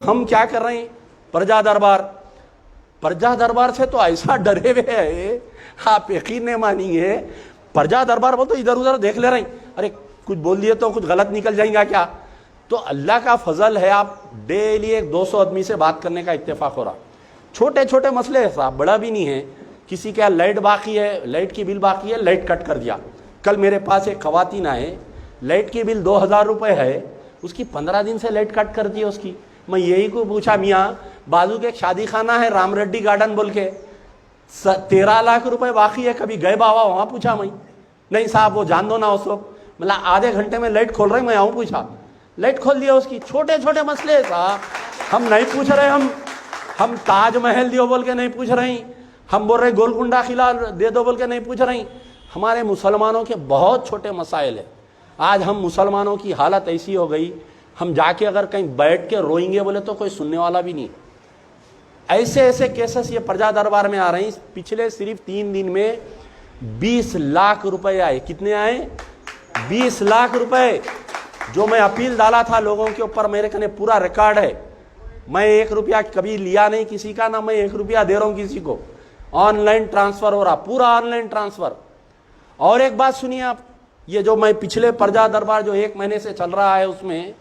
हम क्या कर रहे हैं? प्रजा दरबार, प्रजा दरबार से तो ऐसा डरे हुए है, आप यकीन नहीं मानेंगे। प्रजा दरबार बोल तो इधर उधर देख ले रहे हैं, अरे कुछ बोल दिए तो कुछ गलत निकल जाएगा क्या। तो अल्लाह का फजल है, आप डेली एक 200 आदमी से बात करने का इत्तेफाक हो रहा। छोटे छोटे मसले है साहब, बड़ा भी नहीं है। किसी का लाइट बाकी है, लाइट की बिल बाकी है, लाइट कट कर दिया। कल मेरे पास एक खवातीन आए, लाइट की बिल 2000 रुपये है, उसकी 15 दिन से लाइट कट कर दी है उसकी। मैं यही को पूछा, मियाँ बाजू के एक शादी खाना है राम रेड्डी गार्डन बोल के, 13 लाख रुपए बाकी है, कभी गए बाबा वहां? पूछा मैं। नहीं साहब वो जान दो ना उस वक्त, मतलब आधे घंटे में लाइट खोल रहे, मैं आऊँ पूछा, लाइट खोल दिया उसकी। छोटे छोटे मसले साहब, हम नहीं पूछ रहे, हम ताजमहल दियो बोल के नहीं पूछ रहे, हम बोल रहे गोलकुंडा किला दे दो बोल के नहीं पूछ रहे। हमारे मुसलमानों के बहुत छोटे मसाइल है। आज हम मुसलमानों की हालत ऐसी हो गई, हम जाके अगर कहीं बैठ के रोएंगे बोले तो कोई सुनने वाला भी नहीं। ऐसे ऐसे केसेस ये प्रजा दरबार में आ रहे हैं। पिछले सिर्फ 3 दिन में 20 लाख रुपए आए। कितने आए? 20 लाख रुपए। जो मैं अपील डाला था लोगों के ऊपर, मेरे कने पूरा रिकॉर्ड है। मैं 1 रुपया कभी लिया नहीं किसी का, ना मैं 1 रुपया दे रहा हूं किसी को। ऑनलाइन ट्रांसफर हो रहा, पूरा ऑनलाइन ट्रांसफर। और एक बात सुनिए आप, ये जो मैं पिछले प्रजा दरबार जो 1 महीने से चल रहा है, उसमें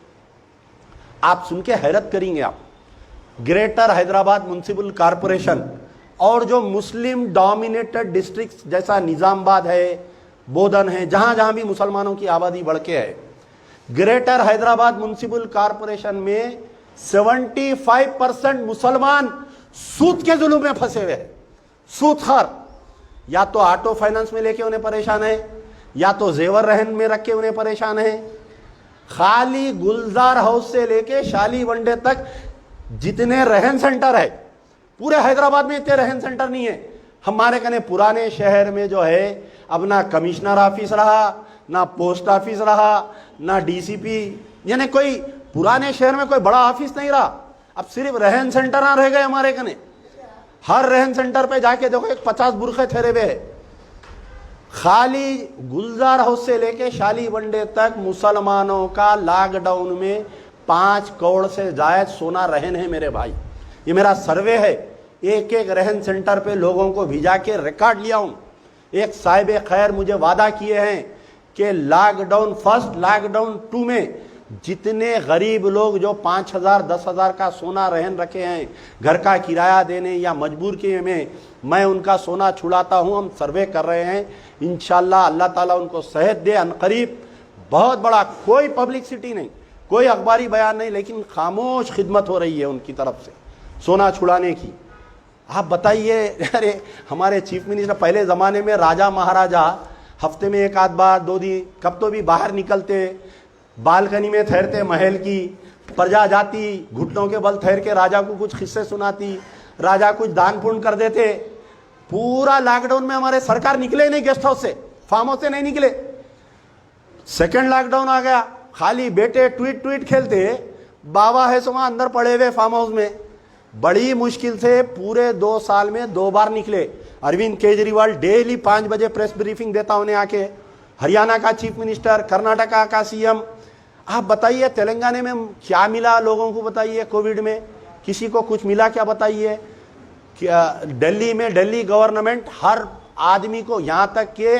आप सुन के हैरत करेंगे आप। ग्रेटर हैदराबाद म्युनिसिपल कॉरपोरेशन और जो मुस्लिम डोमिनेटेड डिस्ट्रिक्ट जैसा निजामाबाद है, बोधन है, जहां जहां भी मुसलमानों की आबादी बढ़ के है, ग्रेटर हैदराबाद म्युनिसिपल कॉरपोरेशन में 75% मुसलमान सूद के जुल्म में फंसे हुए हैं। सूदखोर, या तो ऑटो फाइनेंस में लेके उन्हें परेशान है, या तो जेवर रहन में रख के उन्हें परेशान है। खाली गुलजार हाउस से लेके शाली वनडे तक जितने रहन सेंटर है, पूरे हैदराबाद में इतने रहन सेंटर नहीं है। हमारे कने पुराने शहर में जो है, अब ना कमिश्नर ऑफिस रहा, ना पोस्ट ऑफिस रहा, ना डीसीपी, यानी कोई पुराने शहर में कोई बड़ा ऑफिस नहीं रहा। अब सिर्फ रहन सेंटर रह गए हमारे कने। हर रहन सेंटर पे जाके देखो एक 50 बुरखे ठहरे हुए हैं। खाली गुलजार हाउस से लेके शाली वनडे तक मुसलमानों का लॉकडाउन में 5 करोड़ से जायद सोना रहन है मेरे भाई। ये मेरा सर्वे है, एक एक रहन सेंटर पे लोगों को भिजा के रिकॉर्ड लिया हूं। एक साहिब खैर मुझे वादा किए हैं कि लॉकडाउन फर्स्ट, लॉकडाउन 2 में जितने गरीब लोग जो 5000 10,000 का सोना रहन रखे हैं घर का किराया देने या मजबूर के में, मैं उनका सोना छुड़ाता हूं। हम सर्वे कर रहे हैं, इंशाल्लाह अल्लाह ताला उनको सेहत दे अनकरीब। बहुत बड़ा, कोई पब्लिसिटी नहीं, कोई अखबारी बयान नहीं, लेकिन खामोश खिदमत हो रही है उनकी तरफ से सोना छुड़ाने की। आप बताइए, अरे हमारे चीफ मिनिस्टर पहले ज़माने में राजा महाराजा हफ्ते में 1 आध बार 2 दिन कब तो भी बाहर निकलते, बालकनी में ठहरते महल की, प्रजा जाती घुटनों के बल ठहर के राजा को कुछ किस्से सुनाती, राजा कुछ दान पुण्य कर देते। पूरा लॉकडाउन में हमारे सरकार निकले नहीं गेस्ट हाउस से, फार्म हाउस से नहीं निकले। सेकेंड लॉकडाउन आ गया, खाली बेटे ट्वीट ट्वीट खेलते, बाबा है सो वहां अंदर पड़े हुए फार्म हाउस में। बड़ी मुश्किल से पूरे 2 साल में 2 बार निकले। अरविंद केजरीवाल डेली 5 बजे प्रेस ब्रीफिंग देता उन्हें आके, हरियाणा का चीफ मिनिस्टर, कर्नाटका का सीएम। आप बताइए तेलंगाना में क्या मिला लोगों को? बताइए कोविड में किसी को कुछ मिला क्या? बताइए। क्या दिल्ली में दिल्ली गवर्नमेंट हर आदमी को, यहां तक के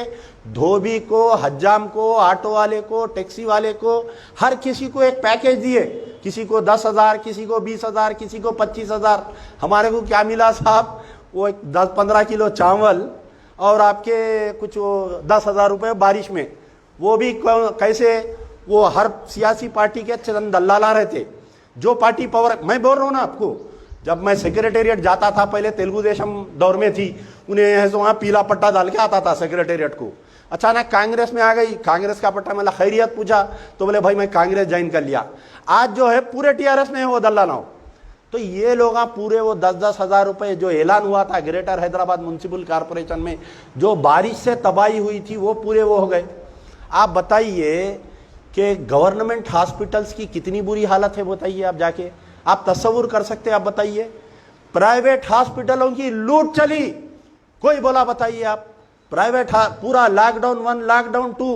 धोबी को, हज्जाम को, ऑटो वाले को, टैक्सी वाले को, हर किसी को एक पैकेज दिए। किसी को 10,000, किसी को 20,000, किसी को 25,000। हमारे को क्या मिला साहब? वो 10-15 किलो चावल और आपके कुछ 10,000 रुपये बारिश में। वो भी कैसे? वो हर सियासी पार्टी के चंद दल्लाला रहते, जो पार्टी पावर। मैं बोल रहा हूँ ना आपको, जब मैं सेक्रेटेरिएट जाता था पहले, तेलुगु देशम दौर में थी, उन्हें वहां पीला पट्टा डाल के आता था सेक्रेटेरिएट को। अचानक कांग्रेस में आ गई, कांग्रेस का पट्टा, मतलब खैरियत पूछा तो बोले भाई मैं कांग्रेस ज्वाइन कर लिया। आज जो है पूरे टीआरएस में है वो दल्लाना हो। तो ये लोग पूरे वो 10-10 हजार रुपए जो ऐलान हुआ था ग्रेटर हैदराबाद म्युनिसिपल कॉरपोरेशन में, जो बारिश से तबाही हुई थी, वो पूरे वो हो गए। आप बताइए कि गवर्नमेंट हॉस्पिटल्स की कितनी बुरी हालत है, बताइए आप जाके, आप तस्वुर कर सकते हैं? आप बताइए, प्राइवेट हॉस्पिटलों की लूट चली, कोई बोला? बताइए आप। प्राइवेट पूरा लॉकडाउन 1, लॉकडाउन 2,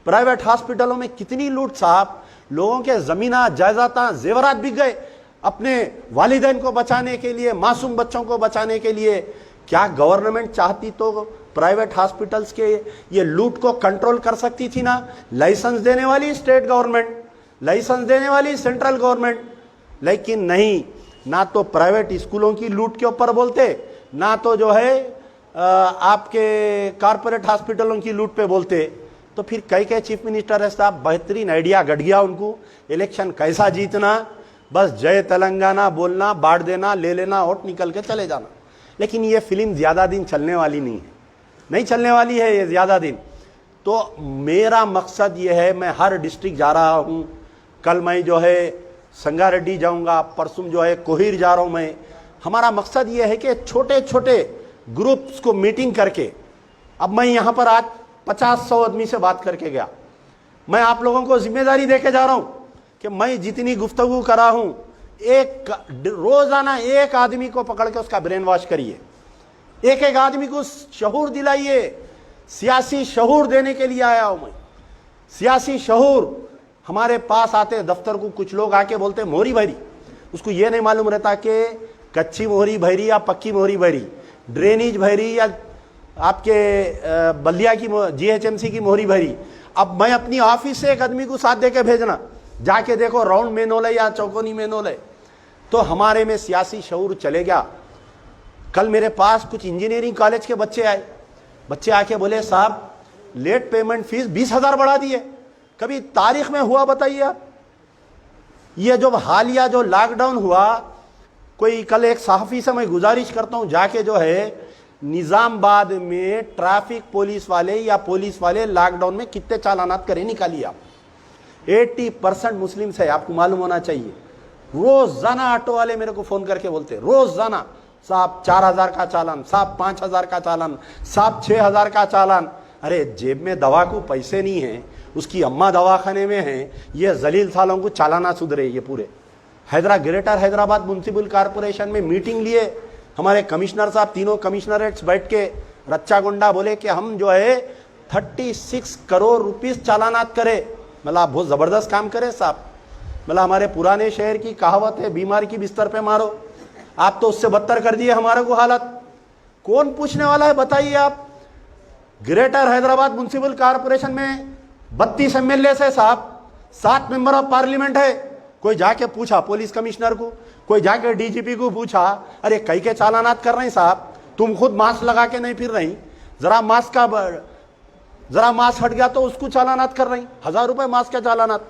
प्राइवेट हॉस्पिटलों में कितनी लूट साहब। लोगों के जमीना जायदाद जेवरात बिक गए। अपने वालिदैन को बचाने के लिए, मासूम बच्चों को बचाने के लिए। क्या गवर्नमेंट चाहती तो प्राइवेट हॉस्पिटल्स के ये लूट को कंट्रोल कर सकती थी ना। लाइसेंस देने वाली स्टेट गवर्नमेंट, लाइसेंस देने वाली सेंट्रल गवर्नमेंट, लेकिन नहीं, ना तो प्राइवेट स्कूलों की लूट के ऊपर बोलते, ना तो जो है आपके कॉर्पोरेट हॉस्पिटलों की लूट पे बोलते। तो फिर कई चीफ मिनिस्टर है साहब, बेहतरीन आइडिया घट गया उनको, इलेक्शन कैसा जीतना, बस जय तेलंगाना बोलना, बांट देना, ले लेना, वोट निकल के चले जाना। लेकिन ये फिल्म ज़्यादा दिन चलने वाली नहीं है, नहीं चलने वाली है ये ज़्यादा दिन। तो मेरा मकसद ये है, मैं हर डिस्ट्रिक्ट जा रहा हूँ, कल मैं जो है संगारेड्डी जाऊँगा, परसों जो है कोहिर जा रहा हूँ मैं। हमारा मकसद ये है कि छोटे छोटे ग्रुप्स को मीटिंग करके, अब मैं यहाँ पर आज 50-100 आदमी से बात करके गया, मैं आप लोगों को जिम्मेदारी देके जा रहा हूँ कि मैं जितनी गुफ्तगू करा हूँ, एक रोजाना एक आदमी को पकड़ के उसका ब्रेन वॉश करिए, एक एक आदमी को शऊर दिलाइए। सियासी शऊर देने के लिए आया हूं मैं, सियासी शऊर। हमारे पास आते दफ्तर को कुछ लोग आके बोलते मोहरी भरी, उसको ये नहीं मालूम रहता कि कच्ची मोहरी भरी या पक्की मोहरी भरी, ड्रेनेज भरी या आपके बल्दिया की GHMC की मोहरी भरी। अब मैं अपनी ऑफिस से एक आदमी को साथ दे के भेजना, जाके देखो राउंड मेनोल है या चौकोनी मेनोल है। तो हमारे में सियासी शऊर चले गया। कल मेरे पास कुछ इंजीनियरिंग कॉलेज के बच्चे आए, बच्चे आके बोले साहब लेट पेमेंट फीस 20,000 बढ़ा दिए, कभी तारीख में हुआ बताइए आप। ये जो हालिया जो लॉकडाउन हुआ, कोई कल एक सहाफी से मैं गुजारिश करता हूं, जाके जो है निजामाबाद में ट्रैफिक पुलिस वाले या पुलिस वाले लॉकडाउन में कितने चालानात करे निकालिए आप। 80% मुस्लिम्स है, आपको मालूम होना चाहिए। रोजाना ऑटो वाले मेरे को फोन करके बोलते, रोजाना साहब 4,000 का चालान, साहब 5,000 का चालान, साहब 6,000 का चालान। अरे जेब में दवा को पैसे नहीं है, उसकी अम्मा दवाखाने में है, ये जलील सालों को चालाना सुधरे। ये पूरे ग्रेटर हैदराबाद म्युनिसिपल कॉर्पोरेशन में मीटिंग लिए हमारे कमिश्नर साहब, तीनों कमिश्नरेट्स बैठ के रच्चा गुंडा बोले कि हम जो है 36 करोड़ रुपीस चालानात करे। मतलब आप बहुत जबरदस्त काम करे साहब। मतलब हमारे पुराने शहर की कहावत है, बीमार की बिस्तर पे मारो, आप तो उससे बदतर कर दिए हमारे को हालत। कौन पूछने वाला है बताइए आप। ग्रेटर हैदराबाद म्युनिसिपल कॉर्पोरेशन में 32 MLA है साहब, 7 मेंबर ऑफ पार्लियामेंट है। कोई जाके पूछा पुलिस कमिश्नर को, कोई जाके DGP को पूछा, अरे कई के चालानात कर रहे हैं साहब, तुम खुद मास्क लगा के नहीं फिर रही, जरा मास्क हट गया तो उसको चालानात कर रही, 1,000 रुपए मास्क का चालानात।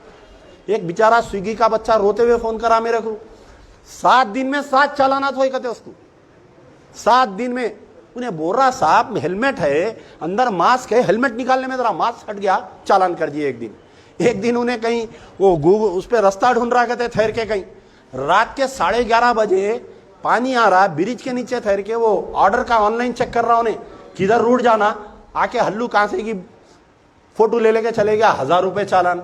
एक बेचारा स्विगी का बच्चा रोते हुए फोन करा मेरे को, 7 दिन में 7 चालानात हुए कहते उसको, 7 दिन में। उन्हें बोल रहा साहब हेलमेट है, अंदर मास्क है, हेलमेट निकालने में जरा मास्क हट गया, चालान कर दिए एक दिन उन्हें कहीं वो गूगल उस पर रास्ता ढूंढ रहा कहते ठहर के, कहीं रात के 11:30 बजे पानी आ रहा, ब्रिज के नीचे ठहर के वो ऑर्डर का ऑनलाइन चेक कर रहा उन्हें, किधर रूट जाना, आके हल्लू कांसे की फोटो ले लेके चले गया, 1,000 रुपए चालान।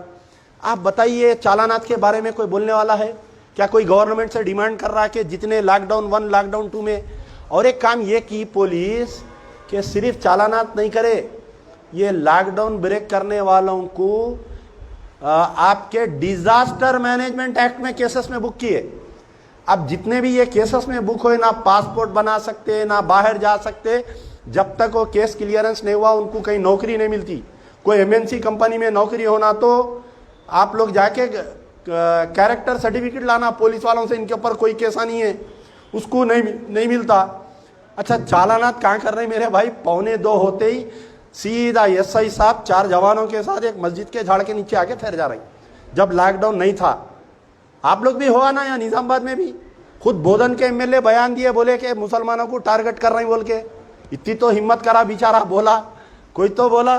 आप बताइए चालानात के बारे में कोई बोलने वाला है क्या? कोई गवर्नमेंट से डिमांड कर रहा है कि जितने लॉकडाउन 1 लॉकडाउन 2 में। और एक काम ये की पुलिस कि सिर्फ चालानात नहीं करे, ये लॉकडाउन ब्रेक करने वालों को आपके डिजास्टर मैनेजमेंट एक्ट में केसेस में बुक किए। अब जितने भी ये केसेस में बुक हुए, ना पासपोर्ट बना सकते, ना बाहर जा सकते, जब तक वो केस क्लियरेंस नहीं हुआ उनको कहीं नौकरी नहीं मिलती। कोई MNC कंपनी में नौकरी होना तो आप लोग जाके कैरेक्टर सर्टिफिकेट लाना पुलिस वालों से, इनके ऊपर कोई केस नहीं है, उसको नहीं मिलता। अच्छा चालानात कहाँ कर रहे हैं मेरे भाई? 1:45 होते ही सीधा SI साहब 4 जवानों के साथ एक मस्जिद के झाड़ के नीचे आके ठहर जा रहे हैं। जब लॉकडाउन नहीं था, आप लोग भी हुआ ना, या निजामाबाद में भी खुद बोधन के MLA बयान दिए, बोले कि मुसलमानों को टारगेट कर रहे हैं बोल के। इतनी तो हिम्मत करा बेचारा, बोला कोई तो बोला।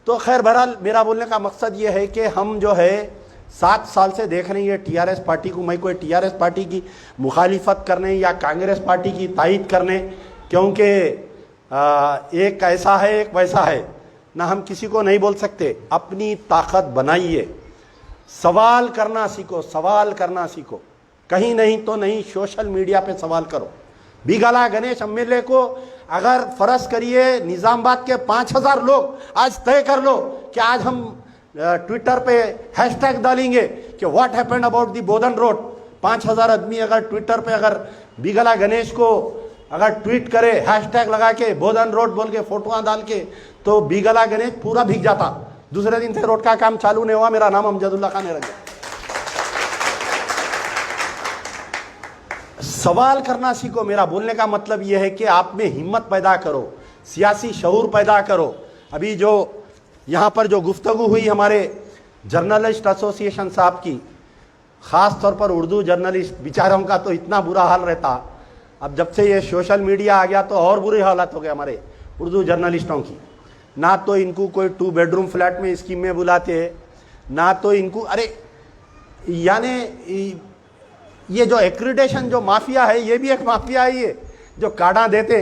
तो खैर बहरहाल मेरा बोलने का मकसद ये है कि हम जो है 7 साल से देख रहे हैं TRS पार्टी को। मैं कोई TRS पार्टी की मुखालिफत करने या कांग्रेस पार्टी की तायद करने, क्योंकि एक ऐसा है एक वैसा है ना, हम किसी को नहीं बोल सकते। अपनी ताकत बनाइए, सवाल करना सीखो, सवाल करना सीखो। कहीं नहीं तो नहीं, सोशल मीडिया पे सवाल करो। बिगला गणेश MLA को अगर फर्ज करिए निजामाबाद के 5,000 लोग आज तय कर लो कि आज हम ट्विटर पे हैशटैग डालेंगे कि what happened about the Bodhan road, 5,000 आदमी अगर ट्विटर पे अगर बिगला गणेश को अगर ट्वीट करे हैशटैग लगा के बोधन रोड बोल के फोटोआं डाल के, तो बिगला गणेश पूरा भीग जाता। दूसरे दिन से रोड का काम चालू नहीं हुआ, मेरा नाम अमजदुल्ला खान रख गया। सवाल करना सीखो। मेरा बोलने का मतलब यह है कि आप में हिम्मत पैदा करो, सियासी शऊर पैदा करो। अभी जो यहाँ पर जो गुफ्तगू हुई हमारे जर्नलिस्ट एसोसिएशन साहब की, ख़ास तौर पर उर्दू जर्नलिस्ट बेचारों का तो इतना बुरा हाल रहता। अब जब से ये सोशल मीडिया आ गया तो और बुरे हालात हो गए हमारे उर्दू जर्नलिस्टों की। ना तो इनको कोई 2 बेडरूम फ्लैट में स्कीम में बुलाते, ना तो इनको, अरे यानी ये जो एक्रीडेशन जो माफिया है, ये भी एक माफिया है, ये जो कार्डा देते।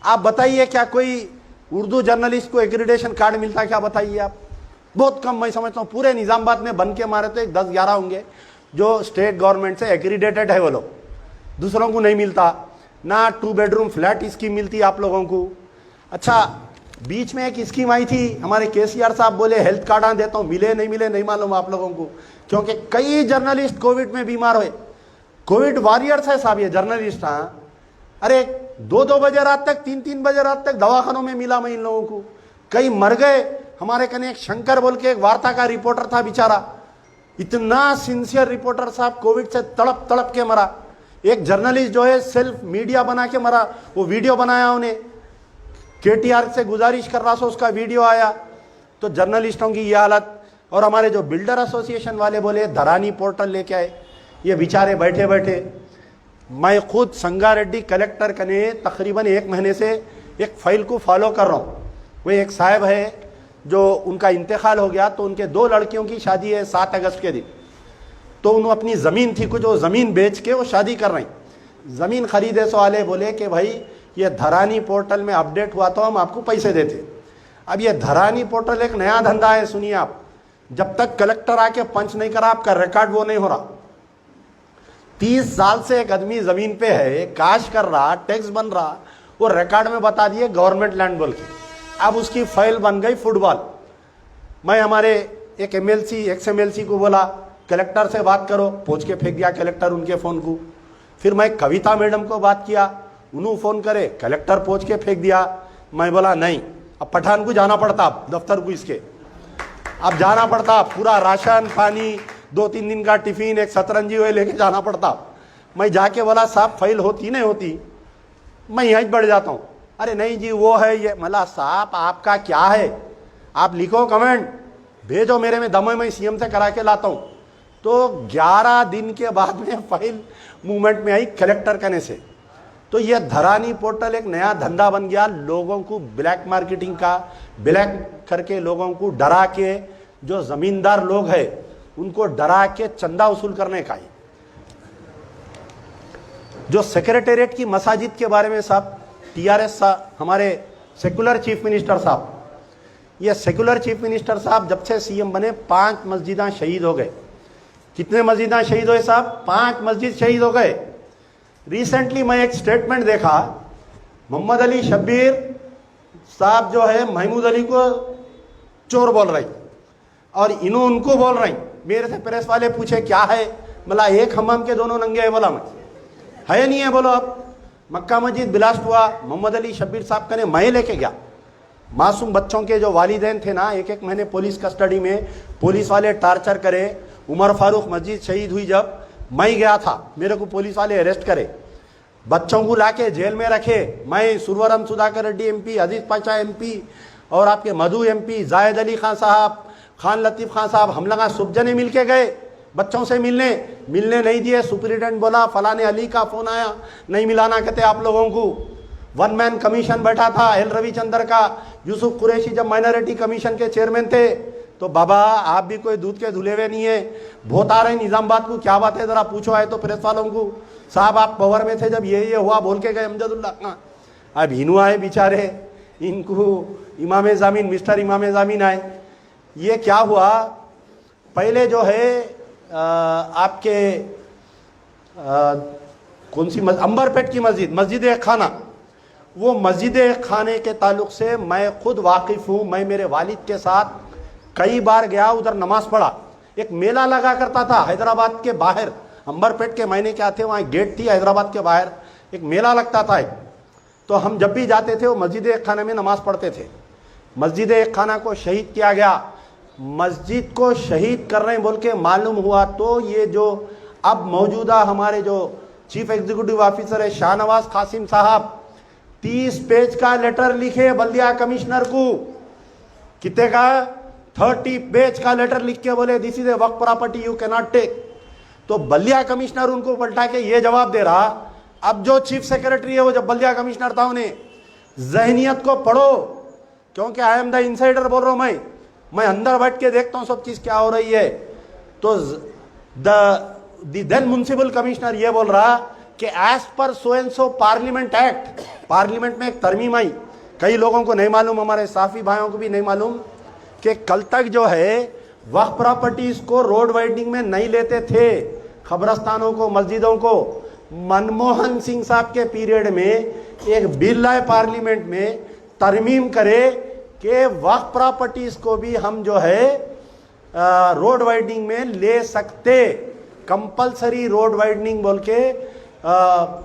आप बताइए क्या कोई उर्दू जर्नलिस्ट को एक्रीडेशन कार्ड मिलता है क्या? बताइए आप। बहुत कम। मैं समझता हूँ पूरे निजामाबाद में बन के मारे तो 10-11 होंगे जो स्टेट गवर्नमेंट से एक्रीडेटेड है वो लोग, दूसरों को नहीं मिलता। ना 2 बेडरूम फ्लैट स्कीम मिलती आप लोगों को। अच्छा, बीच में एक स्कीम आई थी, हमारे केसीआर साहब बोले हेल्थ कार्ड देता हूँ, मिले नहीं मिले नहीं मालूम आप लोगों को, क्योंकि कई जर्नलिस्ट कोविड में बीमार हुए। कोविड वॉरियर्स है साहब ये जर्नलिस्ट। हाँ, अरे 2-2 बजे रात तक, 3-3 बजे रात तक दवाखानों में मिला मैं इन लोगों को। कई मर गए। हमारे कने एक शंकर बोल के एक वार्ता का रिपोर्टर था बेचारा, इतना सिंसियर रिपोर्टर साहब, कोविड से तड़प तड़प के मरा। एक जर्नलिस्ट जो है सेल्फ मीडिया बना के मरा, वो वीडियो बनाया उन्हें, केटीआर से गुजारिश कर रहा था, उसका वीडियो आया। तो जर्नलिस्टों की ये हालत। और हमारे जो बिल्डर एसोसिएशन वाले बोले धरानी पोर्टल लेके आए, ये बेचारे बैठे बैठे। मैं खुद संगारेड्डी कलेक्टर कने तकरीबन 1 महीने से एक फाइल को फॉलो कर रहा हूँ। वो एक साहब है जो उनका इंतकाल हो गया, तो उनके 2 लड़कियों की शादी है 7 अगस्त के दिन। तो उन्होंने अपनी ज़मीन थी कुछ, वो ज़मीन बेच के वो शादी कर रही। ज़मीन खरीदे सो वाले बोले कि भाई ये धरानी पोर्टल में अपडेट हुआ तो हम आपको पैसे देते। अब ये धरानी पोर्टल एक नया धंधा है, सुनिए आप। जब तक कलेक्टर आके पंच नहीं करा आपका रिकॉर्ड वो नहीं हो रहा। 30 साल से एक आदमी ज़मीन पे है, काश कर रहा, टैक्स बन रहा, वो रिकॉर्ड में बता दिए गवर्नमेंट लैंड बोल के। अब उसकी फाइल बन गई फुटबॉल। मैं हमारे एक एमएलसी एक्स एमएलसी को बोला कलेक्टर से बात करो, पहुँच के फेंक दिया कलेक्टर उनके फ़ोन को। फिर मैं कविता मैडम को बात किया, उन्होंने फ़ोन करे, कलेक्टर पहुँच के फेंक दिया। मैं बोला नहीं, अब पठान को जाना पड़ता, दफ्तर को इसके अब जाना पड़ता, पूरा राशन पानी 2-3 दिन का टिफिन एक सतरंजी हुए लेके जाना पड़ता। मैं जाके बोला साहब फाइल होती नहीं होती, मैं यहीं बढ़ जाता हूँ। अरे नहीं जी वो है ये। मला साहब आपका क्या है, आप लिखो कमेंट भेजो मेरे में दम है, मैं सीएम से करा के लाता हूँ। तो 11 दिन के बाद में फाइल मूवमेंट में आई कलेक्टर कहने से। तो ये धरानी पोर्टल एक नया धंधा बन गया, लोगों को ब्लैक मार्केटिंग का, ब्लैक करके लोगों को डरा के, जो जमींदार लोग हैं उनको डरा के चंदा वसूल करने का ही। जो सेक्रेटेरिएट की मसाजिद के बारे में साहब टीआरएस हमारे सेकुलर चीफ मिनिस्टर साहब, ये सेकुलर चीफ मिनिस्टर साहब जब से सीएम बने 5 मस्जिदां शहीद हो गए। कितने मस्जिदां शहीद हुए साहब? 5 मस्जिद शहीद हो गए। रिसेंटली मैं एक स्टेटमेंट देखा, मोहम्मद अली शब्बीर साहब जो है महमूद अली को चोर बोल रही और इन्हों उनको बोल रही। मेरे से प्रेस वाले पूछे क्या है, बोला एक हमाम के दोनों नंगे है। बोला मैं है नहीं है, बोलो। अब मक्का मस्जिद ब्लास्ट हुआ, मोहम्मद अली शब्बीर साहब कने मैं लेके गया। मासूम बच्चों के जो वालिदैन थे ना, 1-1 महीने पुलिस कस्टडी में, पुलिस वाले टार्चर करे। उमर फारूक मस्जिद शहीद हुई जब मैं गया था, मेरे को पुलिस वाले अरेस्ट करे, बच्चों को लाके जेल में रखे। मैं सुरवरम सुधाकर रेड्डी एमपी, अजीज पाशा एमपी और आपके मधु एमपी, जायद अली खान साहब, खान लतीफ़ खान साहब, हम लगा सब जने मिल के गए बच्चों से मिलने नहीं दिए। सुप्रिटेंडेंट बोला फलाने अली का फ़ोन आया, नहीं मिलाना कहते आप लोगों को। 1 मैन कमीशन बैठा था एल रविचंद्र का, यूसुफ कुरैशी जब माइनॉरिटी कमीशन के चेयरमैन थे। तो बाबा आप भी कोई दूध के धुले हुए नहीं है, बहुत आ रहे निजामाबाद को, क्या बात है ज़रा पूछो आए तो प्रेस वालों को। साहब आप पावर में थे जब ये हुआ बोल के गए अमजदुल्ला खां। अब हिनू आए बेचारे, इनको इमाम ज़मीन मिस्टर इमाम ज़मीन आए। ये क्या हुआ, पहले जो है आपके कौन सी अंबरपेट की मस्जिद खाना, वो मस्जिद खाने के ताल्लुक से मैं खुद वाकिफ़ हूँ। मैं मेरे वालिद के साथ कई बार गया, उधर नमाज पढ़ा। एक मेला लगा करता था हैदराबाद के बाहर, अंबरपेट के महीने क्या थे, वहाँ गेट थी हैदराबाद के बाहर, एक मेला लगता था एक। तो हम जब भी जाते थे वो मस्जिद एक खाना में नमाज पढ़ते थे। मस्जिद एक खाना को शहीद किया गया। मस्जिद को शहीद कर रहे हैं बोल के मालूम हुआ तो ये जो अब मौजूदा हमारे जो चीफ एग्जीक्यूटिव ऑफिसर है शाहनवाज कासिम साहब 30 पेज का लेटर लिखे बल्दिया कमिश्नर को। कितने का? 30 पेज का लेटर लिख के बोले दिस इज ए वक्फ property you can not take. तो बल्दिया कमिश्नर उनको पलटा के ये जवाब दे रहा। अब जो चीफ सेक्रेटरी है वो जब बल्दिया कमिश्नर था उन्हें जहनियत को पढ़ो, क्योंकि आई एम द इनसाइडर बोल रहा हूं मैं अंदर बैठ के देखता हूं सब चीज क्या हो रही है। तो देन म्युनिसिपल कमिश्नर ये बोल रहा कि as per so and so parliament act, parliament में एक तरमीम आई, कई लोगों को नहीं मालूम, हमारे साफी भाइयों को भी नहीं मालूम कि कल तक जो है वक्फ प्रॉपर्टीज को रोड वाइडनिंग में नहीं लेते थे, खबरस्तानों को, मस्जिदों को। मनमोहन सिंह साहब के पीरियड में एक बिल आए पार्लियामेंट में, तरमीम करे कि वक्फ प्रॉपर्टीज को भी हम जो है रोड वाइडनिंग में ले सकते, कंपलसरी रोड वाइडनिंग बोल के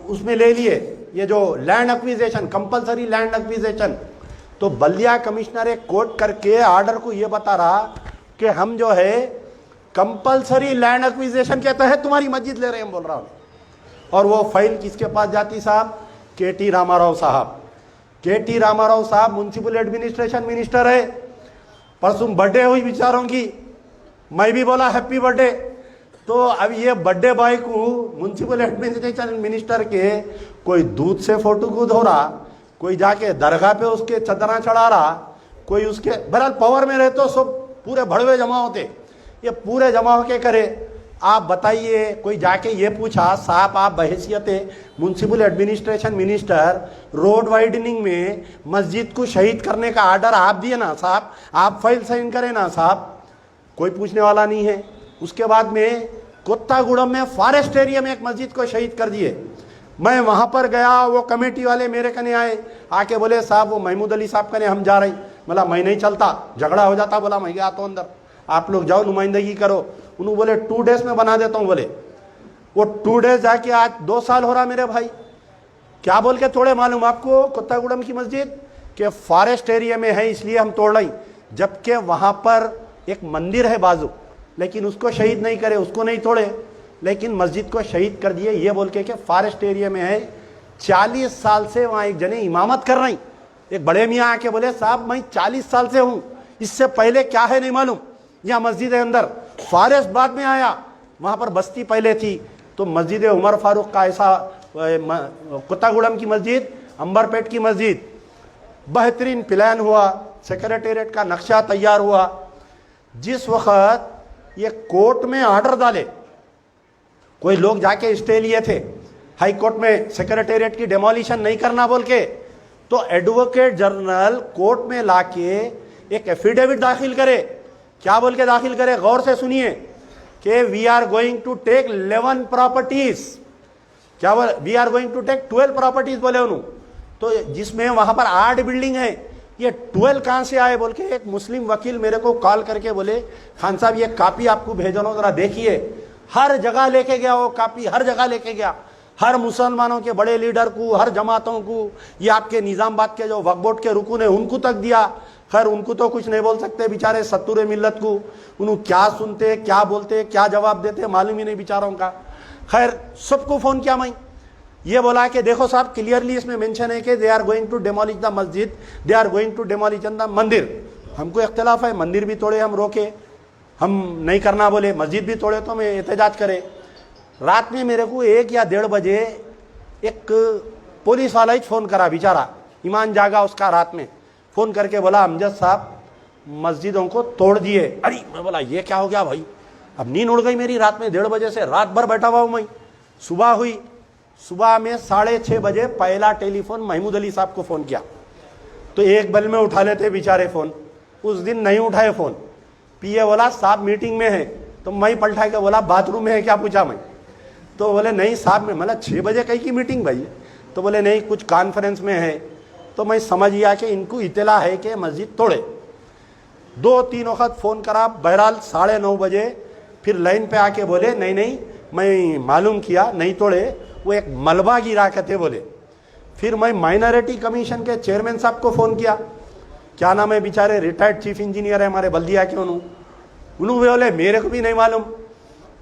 उसमें ले लिए, ये जो land acquisition, compulsory land acquisition. तो बल्दिया कमिश्नर एक कोर्ट करके आर्डर को ये बता रहा कि हम जो है कंपलसरी लैंड एक्विजिशन के तहत तुम्हारी मस्जिद ले रहे हैं, बोल रहा हूं। और वो फाइल किसके पास जाती साहब? के.टी. रामाराव साहब। के.टी. रामाराव साहब म्युनिसिपल एडमिनिस्ट्रेशन मिनिस्टर है। परसों बर्थडे हुई बेचारों की, मैं भी बोला हैप्पी बर्थडे। तो अब ये बर्थडे बॉय को म्युनिसिपल एडमिनिस्ट्रेशन मिनिस्टर के कोई दूध से फोटो को धो रहा, कोई जाके दरगाह पे उसके चदरा चढ़ा रहा, कोई उसके बहरहाल पावर में रहे तो सब पूरे भड़वे जमा होते, ये पूरे जमा होके करे। आप बताइए, कोई जाके ये पूछा साहब आप बहैसियत municipal administration minister road widening में मस्जिद को शहीद करने का आर्डर आप दिए ना साहब, आप फाइल साइन करें ना साहब, कोई पूछने वाला नहीं है। उसके बाद में कोत्तागुड़म में फॉरेस्ट एरिया में एक मस्जिद को शहीद कर दिए। मैं वहां पर गया, वो कमेटी वाले मेरे कने आए, आके बोले साहब वो महमूद अली साहब कने हम जा रहे। बोला मैं नहीं चलता, झगड़ा हो जाता। बोला मैं गया तो अंदर, आप लोग जाओ नुमाइंदगी करो। उन्होंने बोले 2 डेज में बना देता हूँ। बोले वो 2 डेज जाके आज 2 साल हो रहा मेरे भाई। क्या बोल के तोड़े मालूम आपको? कोत्तागुड़म की मस्जिद के फॉरेस्ट एरिया में है इसलिए हम तोड़ रहे, जबकि वहां पर एक मंदिर है बाजू, लेकिन उसको शहीद नहीं करे, उसको नहीं तोड़े, लेकिन मस्जिद को शहीद कर दिए ये बोल के फॉरेस्ट एरिया में है। 40 साल से वहां एक जने इमामत कर रही। एक बड़े मियाँ आके बोले साहब मैं 40 साल से हूं, इससे पहले क्या है नहीं मालूम, यहाँ मस्जिद है अंदर, फॉरेस्ट बाद में आया, वहां पर बस्ती पहले थी। तो मस्जिद उमर फारूक का ऐसा, कोत्तागुड़म की मस्जिद, अंबरपेट की मस्जिद, बेहतरीन प्लान हुआ, सेक्रेटेरिएट का नक्शा तैयार हुआ। जिस वक्त ये कोर्ट में ऑर्डर डाले, कोई लोग जाके स्टे लिए थे हाई कोर्ट में सेक्रेटेरिएट की डेमोलिशन नहीं करना बोल के, तो एडवोकेट जनरल कोर्ट में लाके एक एफिडेविट दाखिल करे। क्या बोल के दाखिल करे? गौर से सुनिए कि we are going to take 11 properties. क्या बोले? We are going to take 12 properties बोले उन्होंने। तो जिसमें वहां पर 8 बिल्डिंग है, ये 12 कहां से आए बोल के एक मुस्लिम वकील मेरे को कॉल करके बोले खान साहब ये कॉपी आपको भेजना, जरा देखिए। हर जगह लेके गया वो कॉपी, हर जगह लेके गया, हर मुसलमानों के बड़े लीडर को, हर जमातों को, ये आपके निजामबाद के जो वक्फ बोर्ड के रुकून है उनको तक दिया। खैर उनको तो कुछ नहीं बोल सकते बेचारे, सत्तूर मिल्लत को उन्होंने क्या सुनते, क्या बोलते, क्या जवाब देते मालूम ही नहीं बेचारों का। खैर सबको फोन किया मैं, ये बोला कि देखो साहब क्लियरली इसमें मेंशन है कि they are going to demolish the मस्जिद, they are going to demolish the मंदिर। हमको इख्तिलाफ है, मंदिर भी तोड़े हम रोके, हम नहीं करना बोले, मस्जिद भी तोड़े तो मैं एहतजाज करे। रात में मेरे को 1 या 1:30 बजे एक पुलिस वाला ही फोन करा, बेचारा ईमान जागा उसका, रात में फोन करके बोला अमजद साहब मस्जिदों को तोड़ दिए। अरे मैं बोला ये क्या हो गया भाई, अब नींद उड़ गई मेरी, रात में 1:30 बजे से रात भर बैठा हुआ हूं मैं। सुबह हुई, सुबह में 6:30 बजे पहला टेलीफोन महमूद अली साहब को फोन किया, तो एक बल में उठा लेते बेचारे फोन। उस दिन नहीं उठाए फोन, पीए बोला साहब मीटिंग में है, तो मैं पलटा के बोला बाथरूम में है क्या, पूछा मैं, तो बोले नहीं साहब में, मतलब 6 बजे कहीं की मीटिंग भाई, तो बोले नहीं कुछ कॉन्फ्रेंस में है। तो मैं समझ गया कि इनको इतला है कि मस्जिद तोड़े। 2-3 वक्त फोन करा, बहरहाल 9:30 बजे फिर लाइन पे आके बोले नहीं नहीं मैं मालूम किया, नहीं तोड़े, वो एक मलबा गिरा कहते बोले। फिर मैं माइनॉरिटी कमीशन के चेयरमैन साहब को फ़ोन किया, क्या नाम है बेचारे, रिटायर्ड चीफ इंजीनियर है हमारे बल्दिया के, उन्होंने बोले मेरे को भी नहीं मालूम।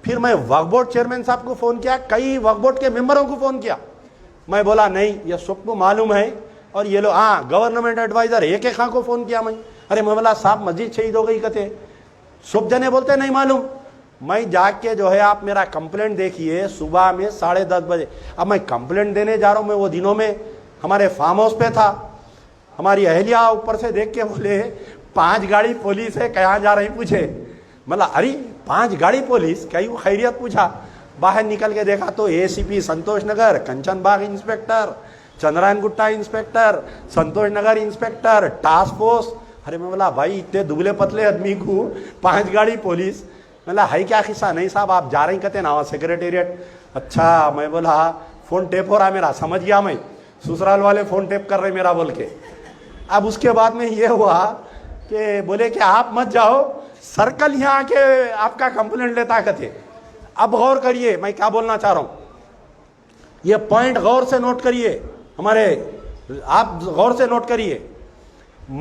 फिर मैं वक्फ बोर्ड चेयरमैन साहब को फ़ोन किया, कई वक्फ बोर्ड के मेंबरों को फ़ोन किया। मैं बोला नहीं, ये सबको मालूम है और ये लोग, हाँ गवर्नमेंट एडवाइजर एक एक खां को फ़ोन किया मैं। अरे मैं बोला साहब मस्जिद शहीद हो गई कहते, सब जने बोलते नहीं मालूम। मैं जाके जो है आप मेरा कंप्लेंट देखिए, सुबह में 10:30 बजे। अब मैं कंप्लेंट देने जा रहा हूँ, मैं वो दिनों में हमारे फार्म हाउस पे था। हमारी अहलिया ऊपर से देख के बोले 5 गाड़ी पुलिस है, कहाँ जा रही पूछे। मतलब अरे 5 गाड़ी पुलिस, कई खैरियत पूछा। बाहर निकल के देखा तो एसीपी संतोष नगर, कंचन बाग इंस्पेक्टर, चंद्रायन गुट्टा इंस्पेक्टर, संतोष नगर इंस्पेक्टर, टास्क फोर्स। अरे मैं बोला भाई इतने दुबले पतले आदमी को 5 गाड़ी पुलिस, मतलब है क्या किस्सा। नहीं साहब आप जा रही कहते ना सेक्रेटेरिएट। अच्छा, मैं बोला फोन टेप हो रहा मेरा, समझ गया मैं, ससुराल वाले फोन टेप कर रहे मेरा बोल के। अब उसके बाद में ये हुआ कि बोले कि आप मत जाओ, सर्कल यहाँ आके आपका कंप्लेंट लेता कहते। अब गौर करिए मैं क्या बोलना चाह रहा हूँ, ये पॉइंट गौर से नोट करिए हमारे, आप गौर से नोट करिए।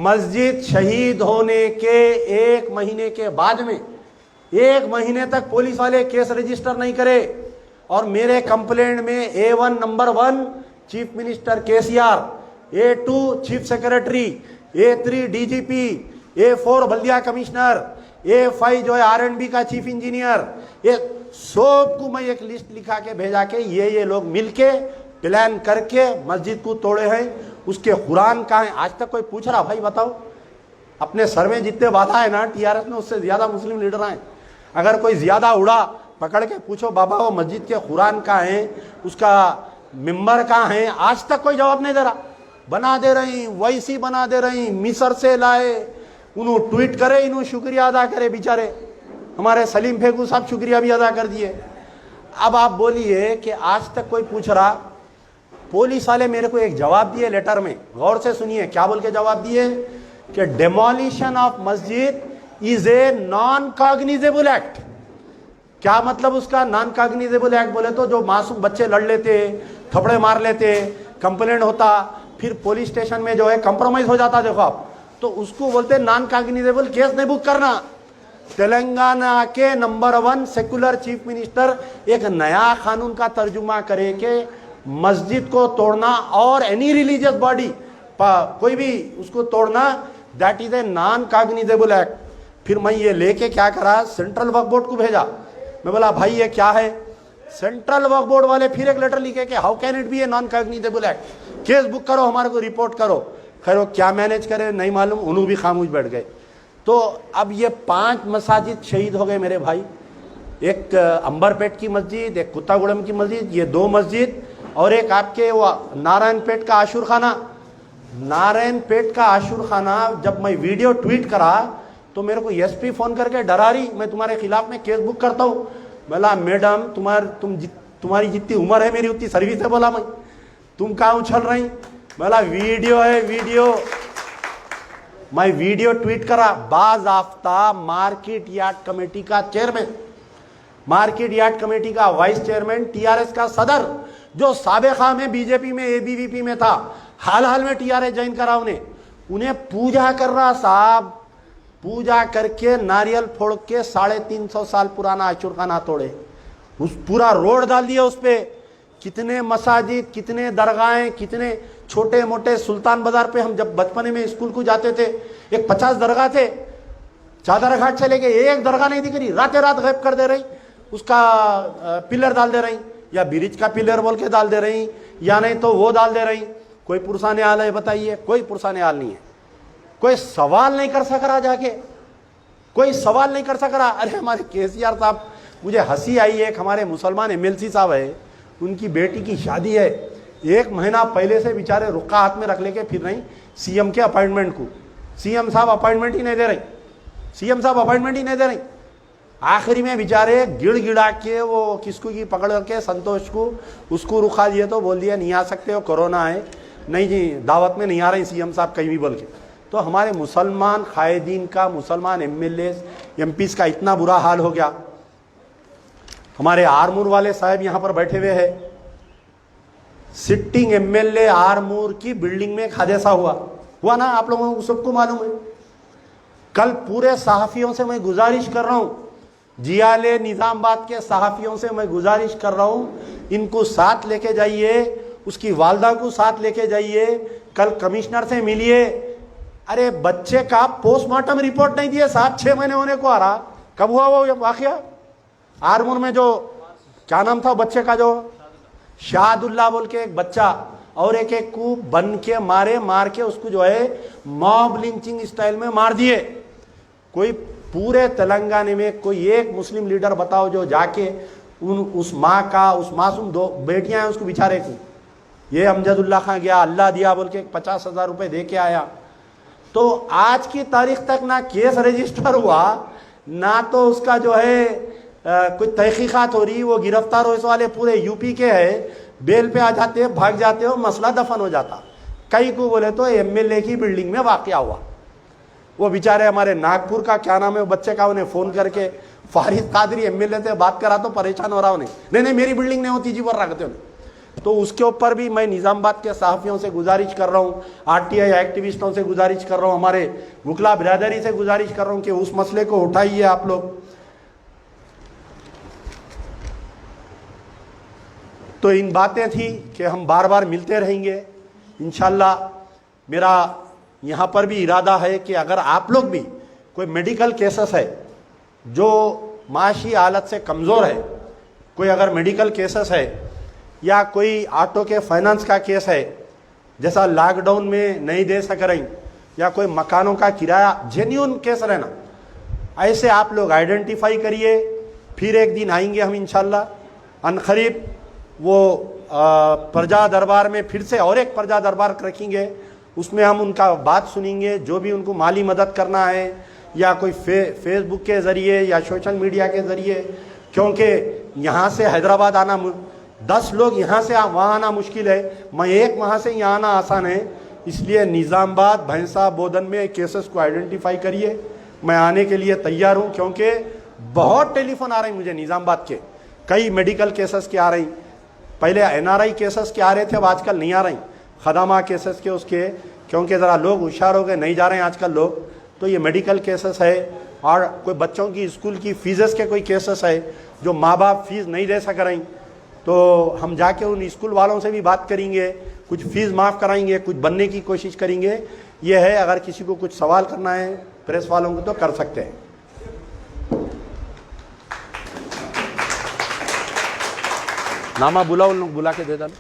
मस्जिद शहीद होने के 1 महीने के बाद में 1 महीने तक पुलिस वाले केस रजिस्टर नहीं करे और मेरे कंप्लेंट में A1 number 1 chief minister KCR, A2 chief secretary, A3 DGP, A4 बल्दिया कमिश्नर, A5 जो है R&B का चीफ इंजीनियर, ये सब को मैं एक लिस्ट लिखा के भेजा के ये लोग मिलके प्लान करके मस्जिद को तोड़े हैं। उसके कुरान कहाँ है, आज तक कोई पूछ रहा भाई बताओ। अपने सर में जितने बाधा है ना टीआरएस में, उससे ज्यादा मुस्लिम लीडर आए। अगर कोई ज्यादा उड़ा पकड़ के पूछो बाबा वो मस्जिद के कुरान कहाँ है, उसका मिंबर कहाँ है, आज तक कोई जवाब नहीं दे रहा। बना दे रही वैसी बना दे रही, मिस्र से लाए, उन्होंने ट्वीट करे, इन्होंने शुक्रिया अदा करे बेचारे, हमारे सलीम फेगू साहब शुक्रिया भी अदा कर दिए। अब आप बोलिए कि आज तक कोई पूछ रहा। पुलिस वाले मेरे को एक जवाब दिए लेटर में, गौर से सुनिए क्या बोल के जवाब दिए कि डेमोलिशन ऑफ मस्जिद is a non cognizable act. क्या मतलब उसका नॉन कॉग्निजेबल एक्ट बोले तो जो मासूम बच्चे लड़ लेते, थपड़े मार लेते, कंप्लेंट होता, फिर पुलिस स्टेशन में जो है कंप्रोमाइज हो जाता, देखो आप, तो उसको बोलते नॉन कॉग्निजेबल, केस नहीं बुक करना। तेलंगाना के नंबर 1 सेकुलर चीफ मिनिस्टर एक नया कानून का तर्जुमा करे कि मस्जिद को तोड़ना और एनी रिलीजियस बॉडी कोई भी उसको तोड़ना, that is a non cognizable act. फिर मैं ये लेके क्या करा, सेंट्रल वक्फ बोर्ड को भेजा। मैं बोला भाई ये क्या है। सेंट्रल वक्फ बोर्ड वाले फिर एक लेटर लिखे कि how can it be a non cognizable act, case book करो, हमारे को रिपोर्ट करो। खैर वो क्या मैनेज करे नहीं मालूम, उन्होंने भी खामोश बैठ गए। तो अब ये 5 मसाजिद शहीद हो गए मेरे भाई, एक अंबरपेट की मस्जिद, एक कुत्तागुड़म की मस्जिद, ये 2 मस्जिद, और एक आपके वो नारायणपेट का आशुर खाना। नारायणपेट का आशुर खाना जब मैं वीडियो ट्वीट करा तो मेरे को एसपी फोन करके डरा रही, मैं तुम्हारे खिलाफ में केस बुक करता हूँ। बोला मैडम तुम्हारी जितनी उम्र है मेरी उतनी सर्विस है। बोला तुम कहाँ उछल रही। बोला वीडियो है वीडियो। मैं वीडियो ट्वीट करा, बाज़ाफ्ता मार्केट यार्ड कमेटी का चेयरमैन, मार्केट यार्ड कमेटी का वाइस चेयरमैन, टीआरएस का सदर, जो साबिका में बीजेपी में एबीवीपी में था, हाल में टीआरएस ज्वाइन करा, उन्हें पूजा कर रहा साहब, पूजा करके नारियल फोड़ के 350 साल पुराना आशुर खाना तोड़े, उस पूरा रोड डाल दिया उस पे। कितने मसाजिद, कितने दरगाहें, कितने छोटे मोटे। सुल्तान बाजार पे हम जब बचपने में स्कूल को जाते थे, एक 50 दरगाह थे, चादर घाट चले गए, एक दरगाह नहीं दिख रही, रातें रात गायब कर दे रही, उसका पिलर डाल दे रही, या ब्रिज का पिलर बोल के डाल दे रही, या नहीं तो वो डाल दे रही। कोई पुरसाने हाल है बताइए? कोई पुरसाने हाल नहीं है। कोई सवाल नहीं कर सक रहा, जाके कोई सवाल नहीं कर सक रहा। अरे हमारे केसीआर साहब, मुझे हंसी आई, एक हमारे मुसलमान एमएलसी साहब है, उनकी बेटी की शादी है, 1 महीना पहले से बेचारे रुक्का हाथ में रख लेके फिर रही सीएम के अपॉइंटमेंट को। सीएम साहब अपॉइंटमेंट ही नहीं दे रही, सीएम साहब अपॉइंटमेंट ही नहीं दे रही। आखिरी में बेचारे गिड़गिड़ा के वो किसको की पकड़ के संतोष को, उसको रुका दिए तो बोल दिया नहीं आ सकते हो, कोरोना है, नहीं जी दावत में नहीं आ रही सीएम साहब कहीं भी बोल के। तो हमारे मुसलमान कायदीन का, मुसलमान एमएलए एमपीज का इतना बुरा हाल हो गया। हमारे आरमूर वाले साहब यहां पर बैठे हुए हैं। सिटिंग एमएलए आरमूर की बिल्डिंग में एक हादसा हुआ ना, आप लोगों को सबको मालूम है। कल पूरे सहाफियों से मैं गुजारिश कर रहा हूं, जियाले निजामाबाद के सहाफियों से मैं गुजारिश कर रहा हूं, इनको साथ लेके जाइए, उसकी वालदा को साथ लेके जाइए, कल कमिश्नर से मिलिए। अरे बच्चे का पोस्टमार्टम रिपोर्ट नहीं दिए, 7-6 महीने होने को आ रहा। कब हुआ वो वाकया? आरमूर में जो क्या नाम था बच्चे का, जो शाहदुल्ला बोल के एक बच्चा, और एक को बन के मार के उसको जो है मॉब लिंचिंग स्टाइल में मार दिए। कोई पूरे तेलंगाना में कोई एक मुस्लिम लीडर बताओ जो जाके उस माँ का, उस मासूम 2 बेटियां हैं उसको बेचारे को, ये अमजदुल्ला खां गया अल्लाह दिया बोल के 50,000 रुपए दे के आया। तो आज की तारीख तक ना केस रजिस्टर हुआ, ना तो उसका जो है कोई तहकीकात हो रही, वो गिरफ्तार हो, इस वाले पूरे यूपी के है, बेल पे आ जाते हैं, भाग जाते हो, मसला दफन हो जाता। कई को बोले तो एमएलए की बिल्डिंग में वाकया हुआ। वो बेचारे हमारे नागपुर का क्या नाम है वो बच्चे का, उन्हें फोन करके फारिद कादरी एमएलए से बात करा तो परेशान हो रहा उन्हें, नहीं मेरी बिल्डिंग नहीं होती जी पर रखते उन्हें। तो उसके ऊपर भी मैं निजामाबाद के सहाफियों से गुजारिश कर रहा हूँ, आरटीआई एक्टिविस्टों से गुजारिश कर रहा हूँ, हमारे वकला बिरादरी से गुजारिश कर रहा हूँ कि उस मसले को उठाइए आप लोग। तो इन बातें थी कि हम बार बार मिलते रहेंगे इंशाल्लाह। मेरा यहाँ पर भी इरादा है कि अगर आप लोग भी कोई मेडिकल केसेस है जो माशी हालत से कमज़ोर है, कोई अगर मेडिकल केसेस है या कोई ऑटो के फाइनेंस का केस है, जैसा लॉकडाउन में नहीं दे सक रही, या कोई मकानों का किराया जेन्यून केस रहना, ऐसे आप लोग आइडेंटिफाई करिए। फिर एक दिन आएंगे हम इंशाल्लाह अनकरीब, वो प्रजा दरबार में फिर से और एक प्रजा दरबार रखेंगे, उसमें हम उनका बात सुनेंगे, जो भी उनको माली मदद करना है या कोई फेसबुक के ज़रिए या सोशल मीडिया के ज़रिए, क्योंकि यहाँ से हैदराबाद आना 10 लोग यहाँ से वहाँ आना मुश्किल है, मैं एक वहाँ से यहाँ आना आसान है। इसलिए निज़ामाबाद, भैंसा, बोधन में केसेस को आइडेंटिफाई करिए। मैं आने के लिए तैयार हूँ, क्योंकि बहुत टेलीफोन आ रही मुझे निज़ामाबाद के, कई मेडिकल केसेस के आ रही। पहले एनआरआई केसेस के आ रहे थे, अब आजकल नहीं आ रही, खदामा केसेस के उसके, क्योंकि ज़रा लोग होशियार हो गए, नहीं जा रहे हैं आजकल लोग। तो ये मेडिकल केसेस है, और कोई बच्चों की स्कूल की फीसेस के कोई केसेस है जो माँ बाप फीस नहीं दे सक रही, तो हम जाके उन स्कूल वालों से भी बात करेंगे, कुछ फीस माफ़ कराएंगे, कुछ बनने की कोशिश करेंगे। ये है, अगर किसी को कुछ सवाल करना है प्रेस वालों को तो कर सकते हैं। नामा बुलाओ, उन लोग बुला के दे देना।